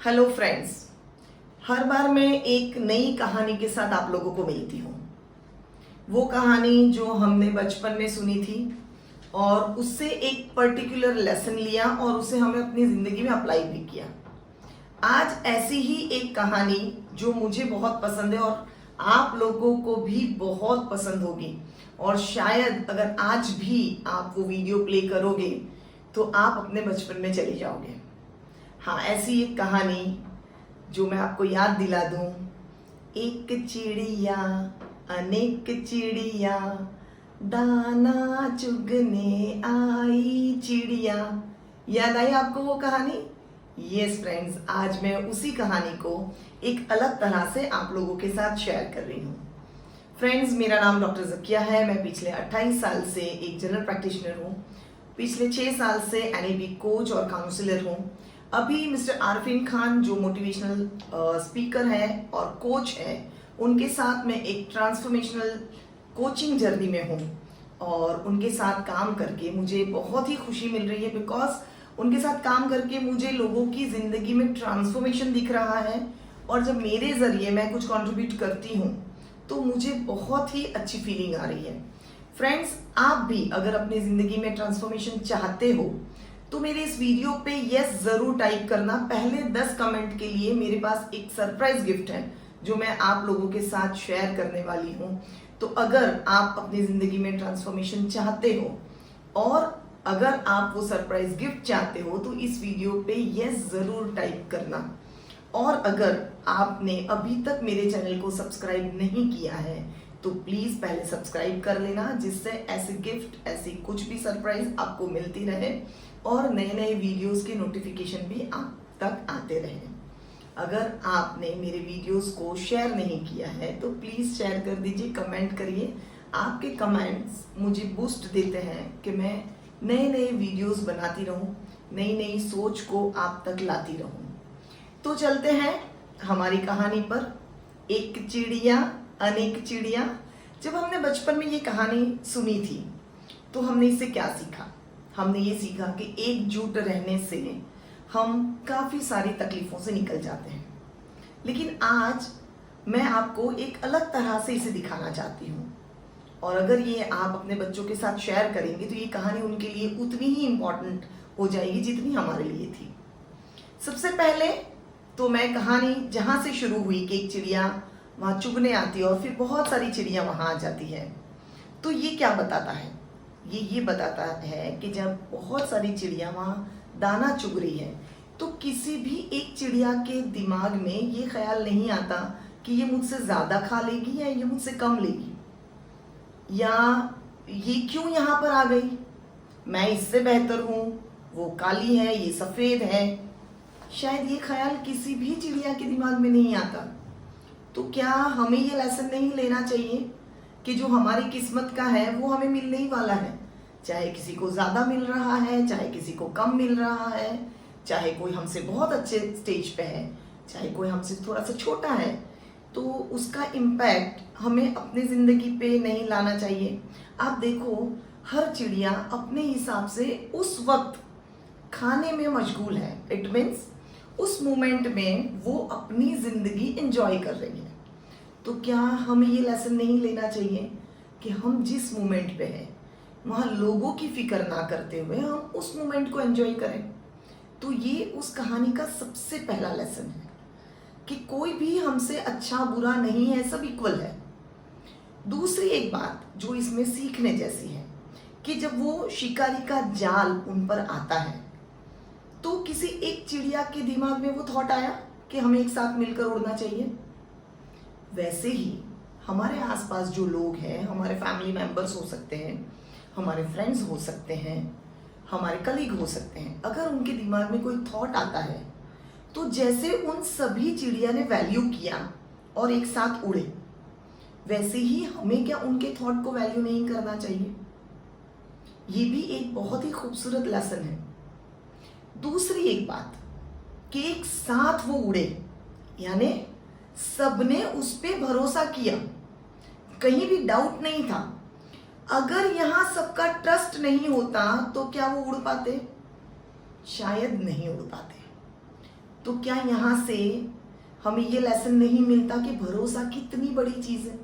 Hello friends. हर बार मैं एक नई कहानी के साथ आप लोगों को मिलती हूँ। वो कहानी जो हमने बचपन में सुनी थी और उससे एक पर्टिकुलर लेसन लिया और उसे हमें अपनी ज़िंदगी में अप्लाई भी किया। आज ऐसी ही एक कहानी जो मुझे बहुत पसंद है और आप लोगों को भी बहुत पसंद होगी, और शायद अगर आज भी आप वो वीडियो प्ले करोगे तो आप अपने बचपन में चले जाओगे। हाँ, ऐसी एक कहानी जो मैं आपको याद दिला दूं। एक चिड़िया अनेक चिड़िया, दाना चुगने आई चिड़िया। याद आई आपको वो कहानी? यस फ्रेंड्स, आज मैं उसी कहानी को एक अलग तरह से आप लोगों के साथ शेयर कर रही हूँ। फ्रेंड्स, मेरा नाम डॉक्टर ज़किया है। मैं पिछले 28 साल से एक जनरल प्रैक्टिशनर हूँ। पिछले 6 साल से NLP कोच और काउंसलर हूँ। अभी मिस्टर आरफीन खान जो मोटिवेशनल स्पीकर है और कोच है, उनके साथ मैं एक ट्रांसफॉर्मेशनल कोचिंग जर्नी में हूँ और उनके साथ काम करके मुझे बहुत ही खुशी मिल रही है। बिकॉज उनके साथ काम करके मुझे लोगों की ज़िंदगी में ट्रांसफॉर्मेशन दिख रहा है, और जब मेरे ज़रिए मैं कुछ कंट्रीब्यूट करती हूँ तो मुझे बहुत ही अच्छी फीलिंग आ रही है। फ्रेंड्स, आप भी अगर अपनी ज़िंदगी में ट्रांसफॉर्मेशन चाहते हो तो मेरे इस वीडियो पे यस ज़रूर टाइप करना। पहले 10 कमेंट के लिए मेरे पास एक सरप्राइज गिफ्ट है जो मैं आप लोगों के साथ शेयर करने वाली हूँ। तो अगर आप अपनी ज़िंदगी में ट्रांसफॉर्मेशन चाहते हो और अगर आप वो सरप्राइज गिफ्ट चाहते हो तो इस वीडियो पे यस ज़रूर टाइप करना। और अगर आपने अभी तक मेरे चैनल को सब्सक्राइब नहीं किया है तो प्लीज़ पहले सब्सक्राइब कर लेना, जिससे ऐसे गिफ्ट, ऐसी कुछ भी सरप्राइज आपको मिलती रहे और नए नए वीडियोस के नोटिफिकेशन भी आप तक आते रहे। अगर आपने मेरे वीडियोस को शेयर नहीं किया है तो प्लीज़ शेयर कर दीजिए, कमेंट करिए। आपके कमेंट्स मुझे बूस्ट देते हैं कि मैं नए नए वीडियोस बनाती रहूं, नई नई सोच को आप तक लाती रहूं। तो चलते हैं हमारी कहानी पर, एक चिड़िया अनेक चिड़िया। जब हमने बचपन में ये कहानी सुनी थी तो हमने इससे क्या सीखा? हमने ये सीखा कि एकजुट रहने से हम काफ़ी सारी तकलीफ़ों से निकल जाते हैं। लेकिन आज मैं आपको एक अलग तरह से इसे दिखाना चाहती हूँ, और अगर ये आप अपने बच्चों के साथ शेयर करेंगे तो ये कहानी उनके लिए उतनी ही इम्पॉर्टेंट हो जाएगी जितनी हमारे लिए थी। सबसे पहले तो मैं कहानी जहाँ से शुरू हुई कि एक चिड़िया वहाँ चुगने आती है और फिर बहुत सारी चिड़िया वहाँ आ जाती है, तो ये क्या बताता है? ये बताता है कि जब बहुत सारी चिड़िया वहाँ दाना चुग रही है तो किसी भी एक चिड़िया के दिमाग में ये ख्याल नहीं आता कि ये मुझसे ज़्यादा खा लेगी या ये मुझसे कम लेगी, या ये क्यों यहाँ पर आ गई, मैं इससे बेहतर हूँ, वो काली है, ये सफ़ेद है। शायद ये ख्याल किसी भी चिड़िया के दिमाग में नहीं आता। तो क्या हमें ये लेसन नहीं लेना चाहिए कि जो हमारी किस्मत का है वो हमें मिलने ही वाला है? चाहे किसी को ज़्यादा मिल रहा है, चाहे किसी को कम मिल रहा है, चाहे कोई हमसे बहुत अच्छे स्टेज पे है, चाहे कोई हमसे थोड़ा सा छोटा है, तो उसका इम्पैक्ट हमें अपनी ज़िंदगी पे नहीं लाना चाहिए। आप देखो, हर चिड़िया अपने हिसाब से उस वक्त खाने में मशगूल है। इट मीन्स उस मोमेंट में वो अपनी ज़िंदगी एंजॉय कर रही है। तो क्या हमें ये लेसन नहीं लेना चाहिए कि हम जिस मोमेंट पे हैं वहाँ लोगों की फिक्र ना करते हुए हम उस मोमेंट को एंजॉय करें? तो ये उस कहानी का सबसे पहला लेसन है कि कोई भी हमसे अच्छा बुरा नहीं है, सब इक्वल है। दूसरी एक बात जो इसमें सीखने जैसी है कि जब वो शिकारी का जाल उन पर आता है तो किसी एक चिड़िया के दिमाग में वो थॉट आया कि हमें एक साथ मिलकर उड़ना चाहिए। वैसे ही हमारे आसपास जो लोग हैं, हमारे फैमिली मेंबर्स हो सकते हैं, हमारे फ्रेंड्स हो सकते हैं, हमारे कलीग हो सकते हैं, अगर उनके दिमाग में कोई थॉट आता है तो जैसे उन सभी चिड़िया ने वैल्यू किया और एक साथ उड़े, वैसे ही हमें क्या उनके थॉट को वैल्यू नहीं करना चाहिए? ये भी एक बहुत ही खूबसूरत लेसन है। दूसरी एक बात कि एक साथ वो उड़े, यानी सबने उस पे भरोसा किया, कहीं भी डाउट नहीं था। अगर यहाँ सबका ट्रस्ट नहीं होता तो क्या वो उड़ पाते? शायद नहीं उड़ पाते। तो क्या यहाँ से हमें ये लेसन नहीं मिलता कि भरोसा कितनी बड़ी चीज है?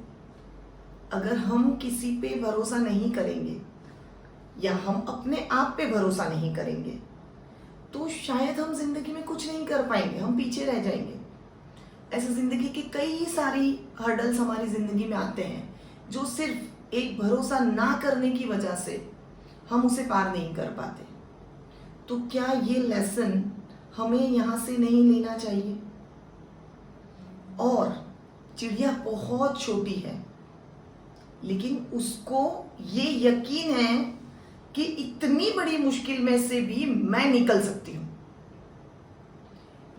अगर हम किसी पे भरोसा नहीं करेंगे या हम अपने आप पे भरोसा नहीं करेंगे तो शायद हम जिंदगी में कुछ नहीं कर पाएंगे, हम पीछे रह जाएंगे। ऐसे जिंदगी के कई सारी हर्डल्स हमारी जिंदगी में आते हैं जो सिर्फ एक भरोसा ना करने की वजह से हम उसे पार नहीं कर पाते। तो क्या ये लेसन हमें यहाँ से नहीं लेना चाहिए? और चिड़िया बहुत छोटी है लेकिन उसको ये यकीन है कि इतनी बड़ी मुश्किल में से भी मैं निकल सकती हूं।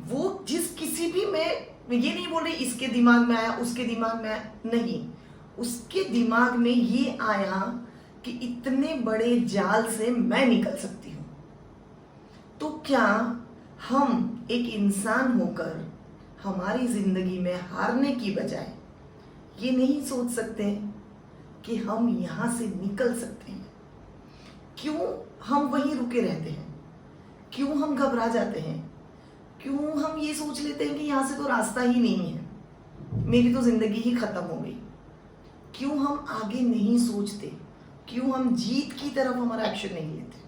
वो जिस किसी भी, मैं ये नहीं बोल रही इसके दिमाग में आया उसके दिमाग में आया, नहीं, उसके दिमाग में ये आया कि इतने बड़े जाल से मैं निकल सकती हूं। तो क्या हम एक इंसान होकर हमारी जिंदगी में हारने की बजाय ये नहीं सोच सकते कि हम यहां से निकल सकते हैं? क्यों हम वहीं रुके रहते हैं? क्यों हम घबरा जाते हैं? क्यों हम ये सोच लेते हैं कि यहां से तो रास्ता ही नहीं है, मेरी तो जिंदगी ही खत्म हो गई? क्यों हम आगे नहीं सोचते? क्यों हम जीत की तरफ हमारा एक्शन नहीं लेते?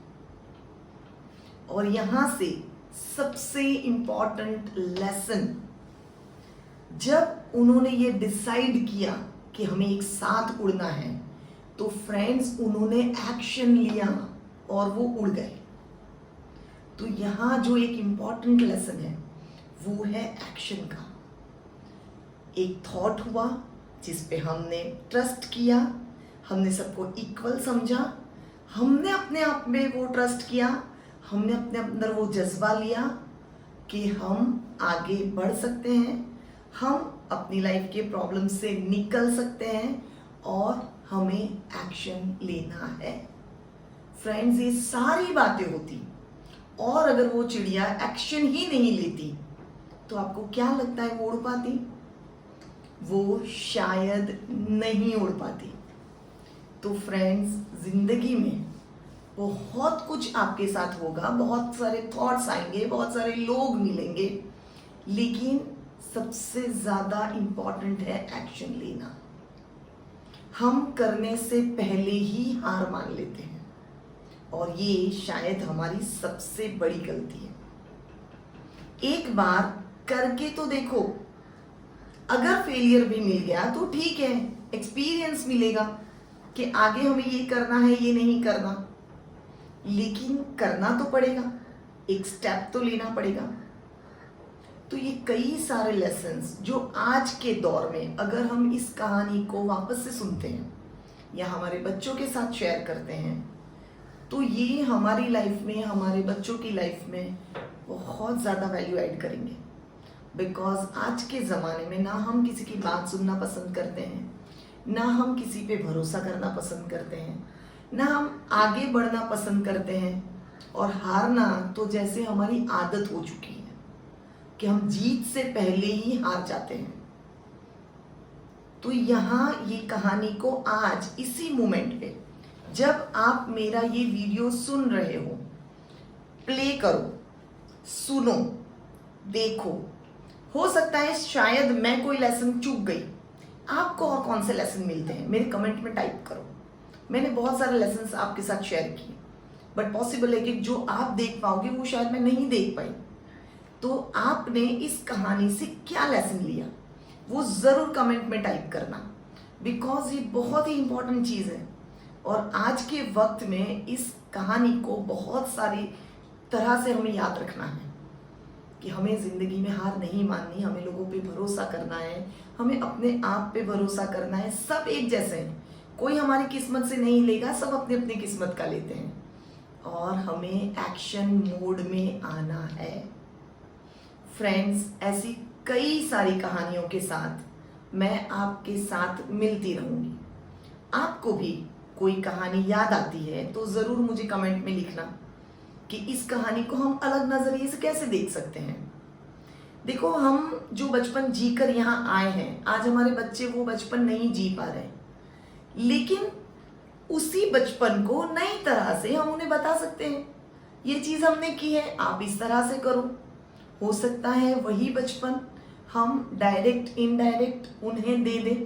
और यहां से सबसे इंपॉर्टेंट लेसन, जब उन्होंने ये डिसाइड किया कि हमें एक साथ उड़ना है तो फ्रेंड्स उन्होंने एक्शन लिया और वो उड़ गए। तो यहां जो एक इंपॉर्टेंट लेसन है वो है एक्शन का। एक थॉट हुआ जिस पे हमने ट्रस्ट किया, हमने सबको इक्वल समझा, हमने अपने आप में वो ट्रस्ट किया, हमने अपने अंदर वो जज्बा लिया कि हम आगे बढ़ सकते हैं, हम अपनी लाइफ के प्रॉब्लम से निकल सकते हैं और हमें एक्शन लेना है। फ्रेंड्स, ये सारी बातें होती और अगर वो चिड़िया एक्शन ही नहीं लेती तो आपको क्या लगता है वो उड़ पाती? वो शायद नहीं उड़ पाती। तो फ्रेंड्स, जिंदगी में बहुत कुछ आपके साथ होगा, बहुत सारे थॉट्स आएंगे, बहुत सारे लोग मिलेंगे, लेकिन सबसे ज्यादा इंपॉर्टेंट है एक्शन लेना। हम करने से पहले ही हार मान लेते हैं और ये शायद हमारी सबसे बड़ी गलती है। एक बार करके तो देखो, अगर फेलियर भी मिल गया तो ठीक है, एक्सपीरियंस मिलेगा कि आगे हमें ये करना है, ये नहीं करना, लेकिन करना तो पड़ेगा, एक स्टेप तो लेना पड़ेगा। तो ये कई सारे लेसन्स जो आज के दौर में अगर हम इस कहानी को वापस से सुनते हैं या हमारे बच्चों के साथ शेयर करते हैं तो ये हमारी लाइफ में, हमारे बच्चों की लाइफ में बहुत ज़्यादा वैल्यू ऐड करेंगे। बिकॉज आज के ज़माने में ना हम किसी की बात सुनना पसंद करते हैं, ना हम किसी पे भरोसा करना पसंद करते हैं, ना हम आगे बढ़ना पसंद करते हैं, और हारना तो जैसे हमारी आदत हो चुकी है कि हम जीत से पहले ही हार जाते हैं। तो यहाँ ये कहानी को आज इसी मोमेंट पे जब आप मेरा ये वीडियो सुन रहे हो, प्ले करो, सुनो, देखो। हो सकता है शायद मैं कोई लेसन चूक गई, आपको और कौन से लेसन मिलते हैं मेरे कमेंट में टाइप करो। मैंने बहुत सारे लेसन्स आपके साथ शेयर किए, बट पॉसिबल है कि जो आप देख पाओगे वो शायद मैं नहीं देख पाई। तो आपने इस कहानी से क्या लेसन लिया वो ज़रूर कमेंट में टाइप करना, बिकॉज ये बहुत ही इंपॉर्टेंट चीज़ है। और आज के वक्त में इस कहानी को बहुत सारी तरह से हमें याद रखना है कि हमें ज़िंदगी में हार नहीं माननी, हमें लोगों पे भरोसा करना है, हमें अपने आप पे भरोसा करना है। सब एक जैसे हैं, कोई हमारी किस्मत से नहीं लेगा, सब अपनी अपनी किस्मत का लेते हैं, और हमें एक्शन मोड में आना है। फ्रेंड्स, ऐसी कई सारी कहानियों के साथ मैं आपके साथ मिलती रहूंगी। आपको भी कोई कहानी याद आती है तो ज़रूर मुझे कमेंट में लिखना कि इस कहानी को हम अलग नज़रिए से कैसे देख सकते हैं। देखो, हम जो बचपन जीकर यहाँ आए हैं, आज हमारे बच्चे वो बचपन नहीं जी पा रहे, लेकिन उसी बचपन को नई तरह से हम उन्हें बता सकते हैं, ये चीज़ हमने की है, आप इस तरह से करो। हो सकता है वही बचपन हम डायरेक्ट इनडायरेक्ट उन्हें दे दें।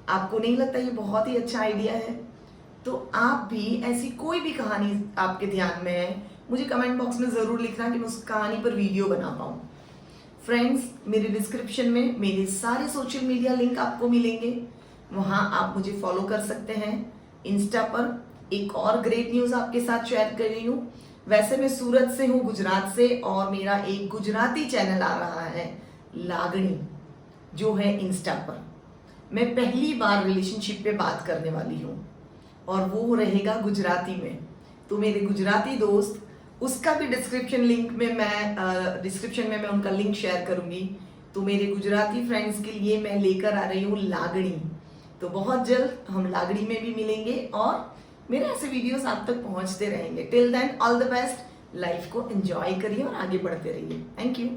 आपको नहीं लगता ये बहुत ही अच्छा आइडिया है? तो आप भी ऐसी कोई भी कहानी आपके ध्यान में है, मुझे कमेंट बॉक्स में ज़रूर लिखना कि मैं उस कहानी पर वीडियो बना पाऊँ। फ्रेंड्स, मेरे डिस्क्रिप्शन में मेरे सारे सोशल मीडिया लिंक आपको मिलेंगे, वहाँ आप मुझे फॉलो कर सकते हैं। इंस्टा पर एक और ग्रेट न्यूज़ आपके साथ शेयर कर रही हूँ। वैसे मैं सूरत से हूँ, गुजरात से, और मेरा एक गुजराती चैनल आ रहा है लागणी, जो है इंस्टा पर। मैं पहली बार रिलेशनशिप पे बात करने वाली हूँ और वो रहेगा गुजराती में। तो मेरे गुजराती दोस्त, उसका भी डिस्क्रिप्शन में मैं उनका लिंक शेयर करूंगी। तो मेरे गुजराती फ्रेंड्स के लिए मैं लेकर आ रही हूँ लागणी। तो बहुत जल्द हम लागणी में भी मिलेंगे और मेरे ऐसे वीडियोस आप तक पहुंचते रहेंगे। Till then, all the best. Life को एंजॉय करिए और आगे बढ़ते रहिए। Thank you.